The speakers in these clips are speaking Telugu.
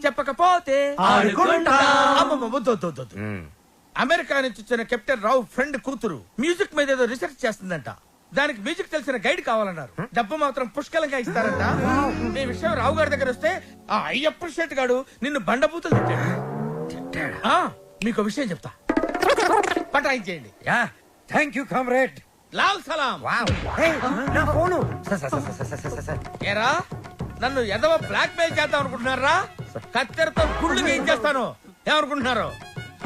చెప్పకపోతే అమెరికా నుంచి వచ్చిన కెప్టెన్ రావు ఫ్రెండ్ కూతురు మ్యూజిక్ మీద ఏదో రీసెర్చ్ చేస్తుందంట. దానికి మ్యూజిక్ తెలిసిన గైడ్ కావాలన్నారు. డబ్బు మాత్రం పుష్కలంగా ఇస్తారంట. ఈ విషయం రావు గారి దగ్గర వస్తే ఆ అయ్యప్ప షెట్ గాడు నిన్ను బండబూతులు తిట్టాడు. మీకు విషయం చెప్తా, పటాయించేయండి. Thank you comrade. లాల్ సలాం. నా ఫోను. ఏరా నన్ను ఎదవ బ్లాక్ మెయిల్ చేద్దాం అనుకుంటున్నారా? కత్తెరతో గుళ్ళు గీయించేస్తాను. ఏమనుకుంటున్నారు?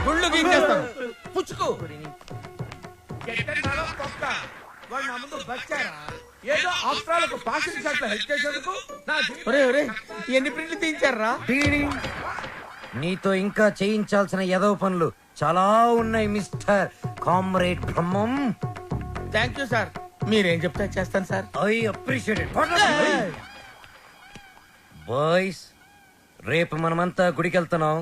గుళ్ళు గీయించేస్తాను. పుచ్చుకు వాళ్ళు నా ముందు బచ్చారా? ఏదో ఆఫ్రాలకు పాసింగ్ షాట్ లో హెల్ప్ చేసేందుకు ఎన్ని ప్రింట్లు తీయించారా? నీతో ఇంకా చేయించాల్సిన ఎదవ పనులు చాలా ఉన్నాయి mister comrade Brahmam. Thank you sir. మీరేం చెప్తే చేస్తాను sir. I appreciate it. Boys, రేపు మనమంతా గుడికి వెళ్తున్నాం.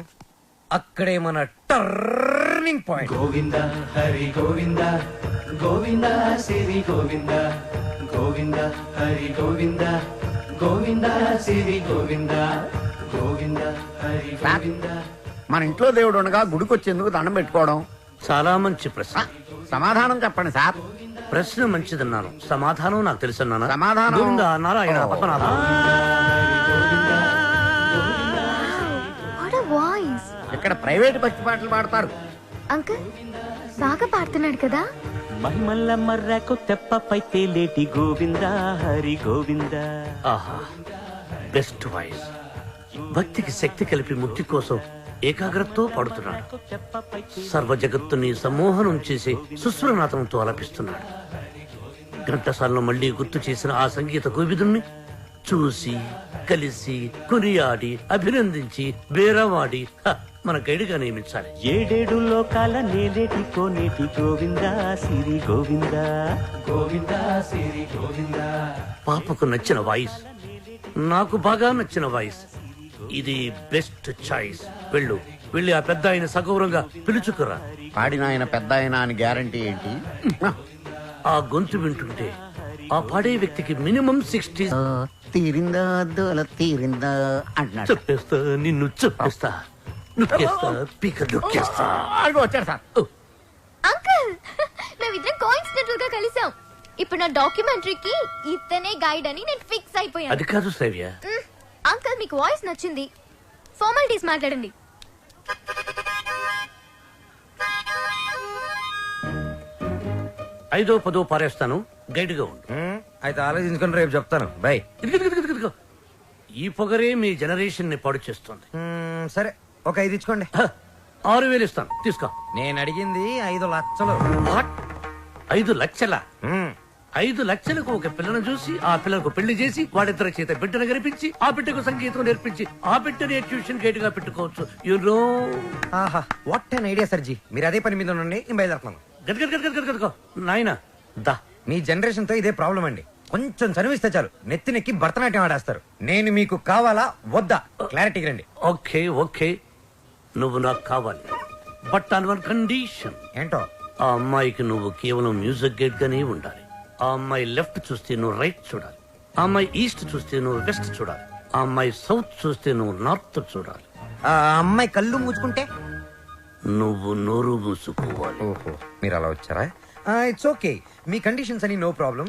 అక్కడే మన టర్నింగ్ పాయింట్. గోవింద హరి గోవింద గోవింద సిరి గోవింద గోవింద హరి గోవింద గోవింద సిరి గోవింద గోవింద హరి గోవింద. మన ఇంట్లో దేవుడు ఉండగా గుడికి వచ్చేందుకు దండం పెట్టుకోవడం చాలా మంచి ప్రశ్న. సమాధానం చెప్పండి సార్. ప్రశ్న మంచిదన్నాను, సమాధానం నాకు తెలుసన్నాను. సమాధానం గోవింద నారాయణ పద్మనాభ. ఇక్కడ ప్రైవేట్ భక్తి పాటలు పాడతారు. అంకుల్ బాగా పాడుతున్నాడు కదా. మహిమల్ల మర్రకు తెప్పపై తేలేటి గోవింద హరి గోవింద. ఆహా, బెస్ట్ వాయిస్. భక్తికి శక్తి కలిపి ముక్తి కోసం ఏకాగ్రతతో పాడుతున్నాడు. సర్వ జగత్తుని సమ్మోహనం చేసి సుస్వరనాథంతో ఆలపిస్తున్నాడు. ఘంటసాలను మళ్లీ గుర్తు చేసిన ఆ సంగీత కోవిదుణ్ణి చూసి కలిసి కొనియాడి అభినందించి బేరవాడి మన గైడ్గా నియమించాలి. ఏడేడు లోకాల నేలేటి కోనేటి గోవింద సిరి గోవింద గోవింద సిరి గోవింద. పాపకు నచ్చిన వాయిస్, నాకు బాగా నచ్చిన వాయిస్. ఇది బెస్ట్ చాయిస్. వెళ్ళి ఆ పెద్ద ఆయన సగౌరవంగా పిలుచుకురా. పాడిన ఆయన పెద్ద ఆయన అని గ్యారంటీ ఏంటి? ఆ గొంతు వింటుంటే ఆ పాడే వ్యక్తికి మినిమం 60. తీరిందా దోల తీరిందా అంటున్నాడు. చెప్పేస్తా, నిన్ను చెప్పేస్తా, నొక్కేస్తా, పీక నొక్కేస్తా. వచ్చాడు సార్. అంకుల్ మేమిద్దరం కోఇన్సిడెంటల్ గా కలిసాం. ఇప్పుడు నా డాక్యుమెంటరీకి ఇతనే గైడ్ అని నేను ఫిక్స్ అయిపోయాను. అది కాదు శ్రావ్య. అంకుల్ మీకు వాయిస్ నచ్చింది, ఫార్మాలిటీస్ మాట్లాడండి. ఐదో పదో పారేస్తాను, గైడ్ గా ఉండు. అయితే ఆలోచించుకుని రేపు చెప్తాను. బై. ఇదిగో. ఈ పొగరే మీ జనరేషన్ ని పాడు చేస్తుంది. సరే, ఒక 5 ఇచ్చుకోండి. 6,000 ఇస్తాను, తీసుకో. నేను అడిగింది 5 లక్షలు. 5 లక్షల? 5 లక్షలకు ఒక పిల్లను చూసి ఆ పిల్లకు పెళ్లి చేసి వాడిద్దరి చేత బిడ్డను కనిపించి ఆ బిడ్డకు సంగీతం నేర్పించి ఆ బిడ్డని ట్యూషన్ గైడ్ గా పెట్టుకోవచ్చు. ఆహా, వాట్ అన్ ఐడియా సర్జీ. మీరు అదే పని మీద ఉండండి, నేను బయలుదేరుతున్నాను. గదగదగదగదగో నాయనా దా. మీ జనరేషన్ తో ఇదే ప్రాబ్లం అండి. కొంచెం చదివిస్తే చాలు నెత్తినెక్కి భరతనాట్యం ఆడేస్తారు. నేను మీకు కావాలా వద్దా క్లారిటీకి రండి. ఓకే, నువ్వు నాకు కావాలి, బట్ ఆన్ వన్ కండిషన్. ఏంటో? ఆ అమ్మాయికి నువ్వు కేవలం మ్యూజిక్ గైడ్ గానే ఉండాలి. ఆ అమ్మాయి లెఫ్ట్ చూస్తే నువ్వు రైట్ చూడాలి. ఆ అమ్మాయి ఈస్ట్ చూస్తే నువ్వు వెస్ట్ చూడాలి. ఆ అమ్మాయి సౌత్ చూస్తే నువ్వు నార్త్ చూడాలి. ఆ అమ్మాయి కళ్ళు మూసుకుంటే నువ్వు నోరు మూసుకోవాలి. ఓహో, మీరు అలా వచ్చారా? It's okay. మీ కండిషన్స్ అని నో ప్రాబ్లం.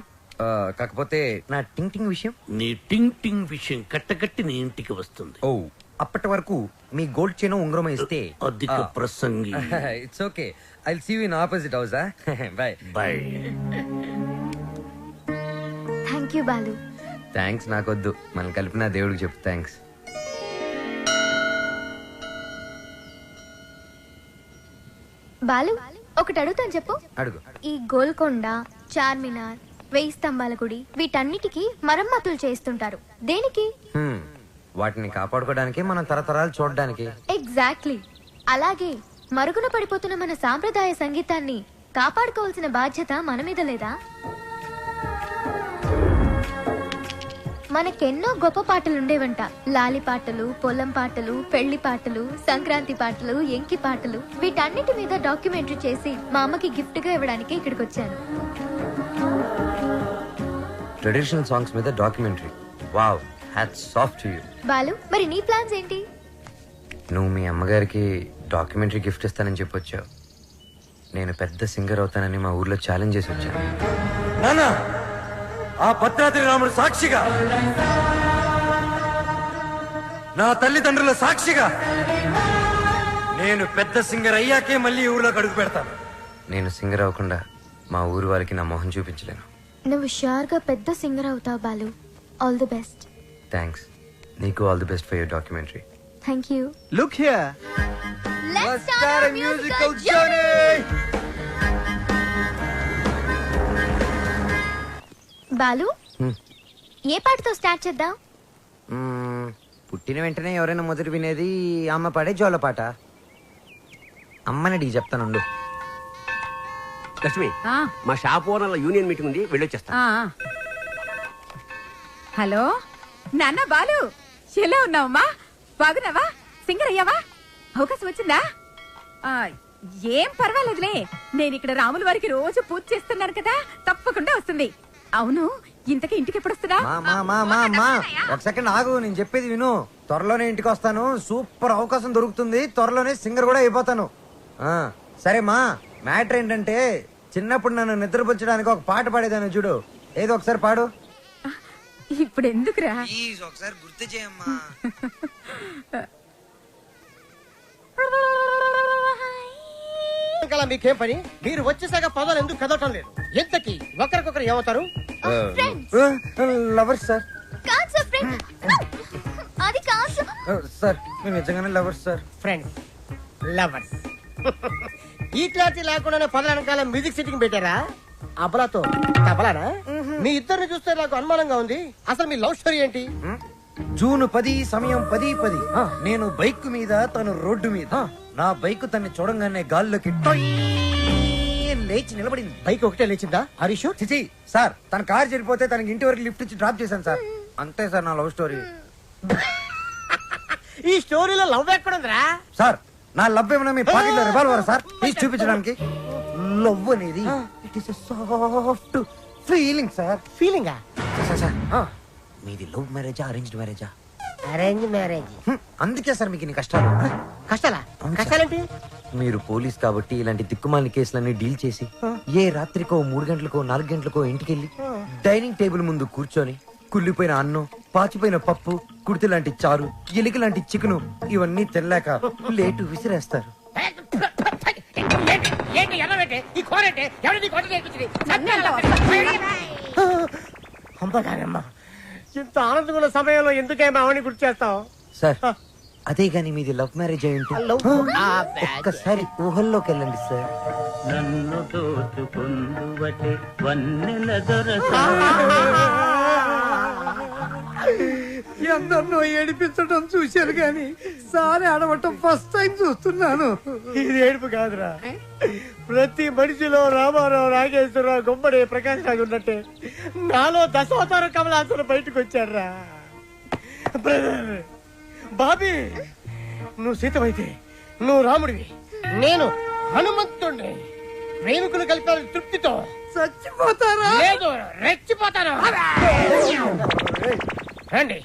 కాకపోతే నా టింగ్ టింగ్ విషయం. నీ టింగ్ టింగ్ విషయం కట్టకట్టి నీ ఇంటికి వస్తుంది. ఓ, అప్పటి వరకు మీ గోల్డ్ చైన్ ఉంగరం ఇస్తే. అధిక ప్రసంగి. It's okay. I will see you in opposite house. Bye bye. Thank you Balu. Thanks నాకొద్దు, మనం కలిపిన దేవుడికి చెప్పు థ్యాంక్స్. బాలు ఒకటి అడుగుతాను, చెప్పు. అడుగు. ఈ గోల్కొండ, చార్మినార్, 1000 స్తంభాల గుడి వీటన్నిటికీ మరమ్మతులు చేస్తుంటారు. దేనికి? వాటిని కాపాడుకోవడానికి, మనం తరతరాలు చూడడానికి. ఎగ్జాక్ట్లీ. అలాగే మరుగున పడిపోతున్న మన సాంప్రదాయ సంగీతాన్ని కాపాడుకోవాల్సిన బాధ్యత మన మీద లేదా? మనకెన్నో గొప్ప పాటలు ఉండేవంట. లాలి పాటలు, పొలం పాటలు, పెళ్లి పాటలు, సంక్రాంతి పాటలు, ఎంకి పాటలు. వీటన్నిటి మీద డాక్యుమెంటరీ చేసి మా అమ్మకి గిఫ్ట్ గా ఇవ్వడానికి ఇక్కడికి వచ్చాను. ట్రెడిషనల్ సాంగ్స్ మీద documentary. Wow. Hats off to you. Balu మరి నీ ప్లాన్స్ ఏంటి? నువ్వు మీ అమ్మగారికి డాక్యుమెంటరీ గిఫ్ట్ ఇస్తానని చెప్పొచ్చావు. నేను పెద్ద సింగర్ అవుతానని మా ఊర్లో ఛాలెంజ్ చేసి వచ్చాను. నాన్న, ఆ భద్రాద్రి రాముడు సాక్షిగా, నా తల్లిదండ్రుల సాక్షిగా నేను పెద్ద సింగర్ అయ్యాకే మళ్ళీ ఈ ఊర్లోకి అడుగు పెడతాను. నేను సింగర్ అవ్వకుండా మా ఊరు వారికి నా మొహం చూపించలేను. నువ్వు షూర్ గా పెద్ద సింగర్ అవుతావు Balu. All the best. Thanks. నీకు all the best for your documentary. Thank you. Look here. Let's start a musical journey. Balu, ఏ పాటతో స్టార్ట్ చేద్దాం? పుట్టిన వెంటనే ఎవరైనా మొదటి వినేది అమ్మ పాడే జోల పాట. అమ్మనడిగి చెప్తానుండు. లక్ష్మి, మా షాప్ ఓనర్ల యూనియన్ మీటింగ్ ఉంది, వెళ్ళొచ్చేస్తా. హలో నాన్న బాలు, ఎలా ఉన్నావమ్మా? బాగున్నావా? సింగర్ అయ్యావా? అవకాశం వచ్చిందా? ఏం పర్వాలేదులే, నేను ఇక్కడ రాముల వారికి రోజు పూజ చేస్తున్నాను కదా, తప్పకుండా వస్తుంది. అవును, ఇంతకీ ఇంటికి ఎప్పుడు వస్తున్నా? ఒక సెకండ్ ఆగు, నేను చెప్పేది విను. త్వరలోనే ఇంటికి వస్తాను. సూపర్ అవకాశం దొరుకుతుంది. త్వరలోనే సింగర్ కూడా అయిపోతాను. సరే మా, మ్యాటర్ ఏంటంటే చిన్నప్పుడు నన్ను నిద్రపుచ్చడానికి ఒక పాట పాడేదాన్ని చూడు. ఏదో ఒకసారి పాడు. ఇప్పుడు ఎందుకురా? ఒకసారి గుర్తు చేయమ్మా. మీకేం పని? మీరు వచ్చేసాక పదాలు ఎందుకు కదవటం లేదు? ఎంతకి ఒకరికొకరు ఏమవుతారు? Lovers sir. కాదు సార్, ఫ్రెండ్. అది కాదు సార్, మేము నిజంగానే లవర్స్ సార్. Friends, lovers. ఈ క్లారిటీ లేకుండానే పదాల వెనకాల మ్యూజిక్ సెట్టింగ్ పెట్టారా? అబలాతో తబలానా? మీ ఇద్దరిని చూస్తే నాకు అనుమానంగా ఉంది. అసలు మీ లవ్ స్టోరీ ఏంటి? జూన్ 10 సమయం 10:10. నేను బైక్ మీద, తను రోడ్డు మీద. నా బైక్ తన్ని చూడంగానే గాల్లోకి లేచి నిలబడింది. బైక్ ఒకటే లేచిందా? హరీష్ చిచి సార్, తన కార్ చెడిపోతే తనకి ఇంటి వరకు లిఫ్ట్ ఇచ్చి డ్రాప్ చేశాను సార్. అంతే సార్ నా లవ్ స్టోరీ. ఈ స్టోరీలో లవ్ ఎక్కడుందిరా? సార్, నా లవ్ ఏమన్నా మీ పాకెట్ లో రివాల్వర్ సార్? తీసి చూపించడానికి. లవ్ అనేది it is soft feeling sir. ఫీలింగా? సార్, మీది లవ్ మ్యారేజా అరేంజ్డ్ మ్యారేజా? Arrange marriage. అందుకే సార్ మీకు ఇన్ని కష్టాలు. కష్టాలా? కష్టాలేంటి? మీరు పోలీస్ కాబట్టి ఇలాంటి దిక్కుమాలిన కేసులన్నీ డీల్ చేసి ఏ రాత్రికో 3 గంటలకో 4 గంటలకో ఇంటికెళ్ళి డైనింగ్ టేబుల్ ముందు కూర్చొని కుళ్ళిపోయిన అన్నం, పాచిపోయిన పప్పు, కుడితి లాంటి చారు, ఎలిక లాంటి చికెను ఇవన్నీ తినలేక లేటు విసిరేస్తారు. ఇంత ఆనందమైన సమయంలో ఎందుకేమో ఆవిడని గుర్తు చేస్తావు? సార్, అదే గాని మీది లవ్ మ్యారేజ్ అయి ఉంటే ఒక్కసారి ఊహల్లోకి వెళ్ళండి సార్. నన్ను దోచుకుందువటే వన్నెల దొరసా. ఎందరినో ఏడిపించడం చూశాను గాని సారి ఆడవటం ఫస్ట్ టైం చూస్తున్నాను. ఇది ఏడుపు కాదురా, ప్రతి మనిషిలో రామారావు, నాగేశ్వరరావు, గుమ్మడి, ప్రకాష్ రాజు ఉన్నట్టే నాలో దశావతార కమలాసులు బయటకు వచ్చారా. బ్రదర్ బాబీ, నువ్వు సీతమైతే నువ్వు రాముడివి, నేను హనుమంతుడిని. ప్రేమికులు కలిపారు తృప్తితో. చచ్చిపోతారా? లేదు, రెచ్చిపోతాను. రండి,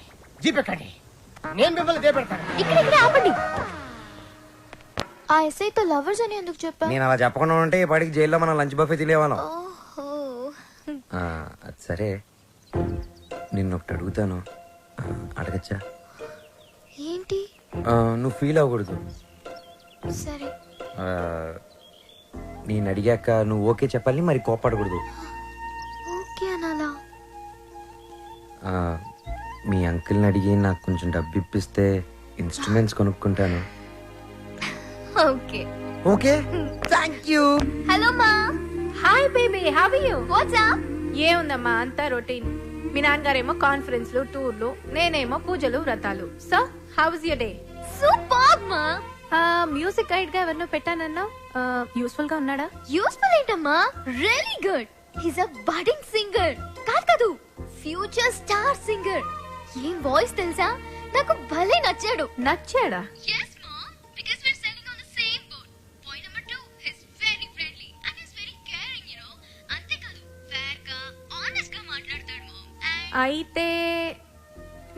జీపెక్కండి, నేను మిమ్మల్ని దేపెడతాను. ఇక్కడ ఆపండి. ఆ ఎస్ఐతో లవర్స్ అని ఎందుకు చెప్పా? నేను అలా చెప్పకుండా ఉంటే ఈ పాటికి జైల్లో మనం లంచ్ బఫే తినేవాళ్ళం. ఓహో. అది సరే, నిన్నొకటి అడుగుతాను, అడగచ్చా? ఏంటి? నువ్వు ఫీల్ అవ్వకూడదు. సరే. నేను అడిగాక నువ్వు ఓకే చెప్పాలి, మరి కోపడకూడదు. ఓకే అనాలా? మీ అంకుల్ని అడిగి నాకు కొంచెం డబ్బు ఇప్పిస్తే ఇన్స్ట్రుమెంట్స్ కొనుక్కుంటాను. Okay. Okay, thank you. Hello మా. Hi baby, how are you? What's up? ఏముందమ్మా, అంతా రొటీన్. మీ నాన్నగారేమో కాన్ఫరెన్స్లు, టూర్లు, నేనేమో పూజలు, వ్రతాలు. So how was your day? Super మా. మ్యూజిక్ గైడ్ గా ఎవరినో పెట్టానన్నా, యూస్ఫుల్ గా ఉన్నాడా? యూస్ఫుల్ ఏంటమ్మా, రియల్లీ గుడ్. హిస్ అ బడింగ్ సింగర్. కాదు, ఫ్యూచర్ స్టార్ సింగర్. ఏం వాయిస్ తెలుసా? నాకు భలే నచ్చాడు. నచ్చాడా? Yes mom, because we're sailing on the same boat. Point number 2, he's very friendly and he's very caring, you know. అంతే కాదు, fair గా, honest గా మాట్లాడతాడు mom. అయితే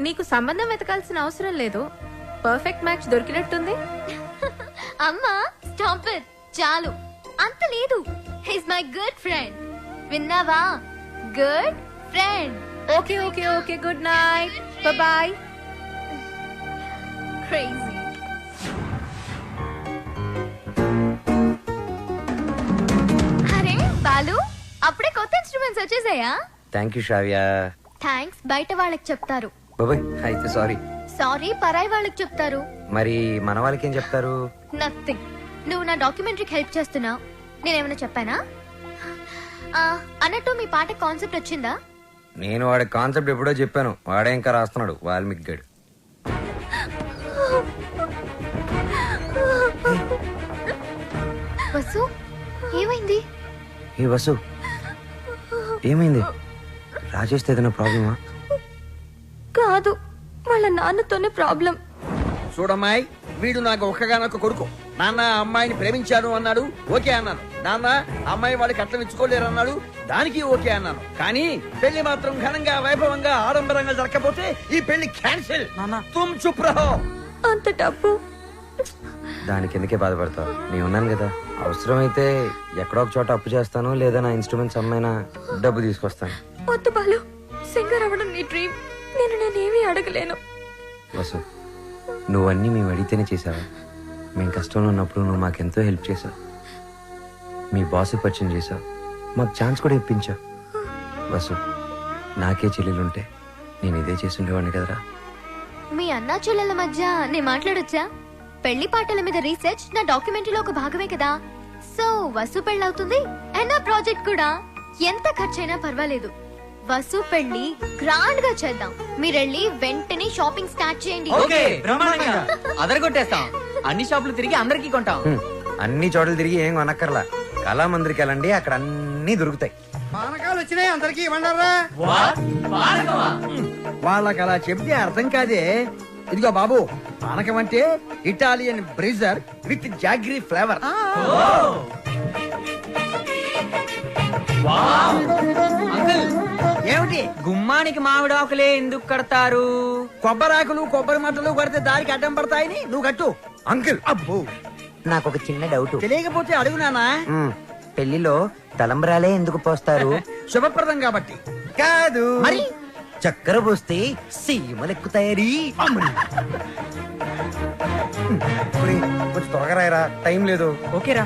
నీకు సంబంధం వెతకాల్సిన అవసరం లేదు, పర్ఫెక్ట్ మ్యాచ్ దొరికినట్టుంది. అమ్మా స్టాప్ ఇట్, చాలు. అంత లేదు. He's my good friend. విన్నావా? Good friend. Okay okay okay, good night, bye. Crazy. అరే బాలు, అప్పుడే కొత్త ఇన్స్ట్రుమెంట్స్ వచ్చేసాయా? Thank you Shravya. థ్యాంక్స్ బయట వాళ్ళకి చెప్తారు. బాబాయ్ అయితే సారీ. సారీ పరాయి వాళ్ళకి చెప్తారు. మరి మన వాళ్ళకి ఏం చెప్తారు? నథింగ్. నువ్వు నా డాక్యుమెంటరీకి హెల్ప్ చేస్తున్నావు, నేనేమైనా చెప్పానా? అన్నట్టు మీ పాట కాన్సెప్ట్ వచ్చిందా? నేను వాడి కాన్సెప్ట్ ఎప్పుడో చెప్పాను, వాడే ఇంకా రాస్తున్నాడు వాల్మీకి గడు. వసు ఏమైంది? ఏ వసు ఏమైంది? రాజేష్తో ఏదైనా ప్రాబ్లమా? కాదు, వాళ్ళ నాన్నతోనే ప్రాబ్లం. చూడమ్మాయి, వీడు నాకు ఒక్కగానొక్క కొడుకు. నాన్న అమ్మాయిని ప్రేమించాను అన్నాడు, ఓకే అన్నాను. నాన్న అమ్మాయి వాడికి అట్లం ఇచ్చుకోలేరు అన్నాడు, దానికి ఓకే అన్నాను. కానీ పెళ్లి మాత్రం ఘనంగా వైభవంగా ఆడంబరంగా జరగకపోతే ఈ పెళ్లి క్యాన్సిల్. తుమ్ చుప్ రహో. అంత డబ్బు దానికి ఎందుకే బాధపడతావు? నేను ఉన్నాను కదా, అవసరమైతే ఎక్కడో ఒక చోట అప్పు చేస్తాను, లేదా నా ఇన్స్ట్రుమెంట్స్ అమ్మైనా డబ్బు తీసుకొస్తాను. వద్దు బాలు, సింగర్ అవ్వడం నీ డ్రీమ్. నేనేమీ అడగలేను. వసు, నువ్వన్నీ మేము అడిగితేనే చేసావా? మేము కష్టంలో ఉన్నప్పుడు నువ్వు మాకెంతో హెల్ప్ చేసావు. మీ బాస్ పరిచయం చేసావు, మాకు ఛాన్స్ కూడా ఇప్పించావు. వసు, నాకే చెల్లెలుంటే నేను ఇదే చేసి ఉండేవాడిని కదరా. మీ అన్నా చెల్లెల మధ్య నేను మాట్లాడొచ్చా? పెళ్లి పాటల మీద రీసెర్చ్ నా డాక్యుమెంటరీలో ఒక భాగమే కదా. సో వసు పెళ్ళవుతుంది అండ్ నా ప్రాజెక్ట్ కూడా. ఎంత ఖర్చైనా పర్వాలేదు, వసు పెళ్లి గ్రాండ్ గా చేద్దాం. మీరెళ్ళి వెంటనే షాపింగ్ స్టార్ట్ చేయండి. అదరగొట్టేస్తాం. అన్ని షాపులు తిరిగి అందరికీ కొంటాం. అన్ని చోట్ల తిరిగి ఏం కొనక్కర్లా, కళామందిరికి వెళ్ళండి, అక్కడ అన్ని దొరుకుతాయి. పానకాలు వచ్చినాయి, అందరికీ ఇవ్వండారా. వాళ్ళకి అలా చెప్తే అర్థం కాదే. ఇదిగో బాబు, పానకం అంటే ఇటాలియన్ బ్రిజర్ విత్ జాగ్రీ ఫ్లేవర్. ఏమిటి? గుమ్మానికి మామిడాకులే ఎందుకు కడతారు? కొబ్బరాకులు కొబ్బరి మంటలు కొడితే దారికి అడ్డం పడతాయని నువ్వు కట్టు. అంకుల్, అబ్బో, నాకు ఒక చిన్న డౌట్. తెలియకపోతే అడుగు నానా. పెళ్లిలో తలంబరాలే ఎందుకు పోస్తారు? శుభప్రదం కాబట్టి. కాదు మరి చక్కెర పోస్తే సీమలెక్కుతాయని. కొంచెం త్వరగా రాయరా, టైం లేదు. ఓకేరా.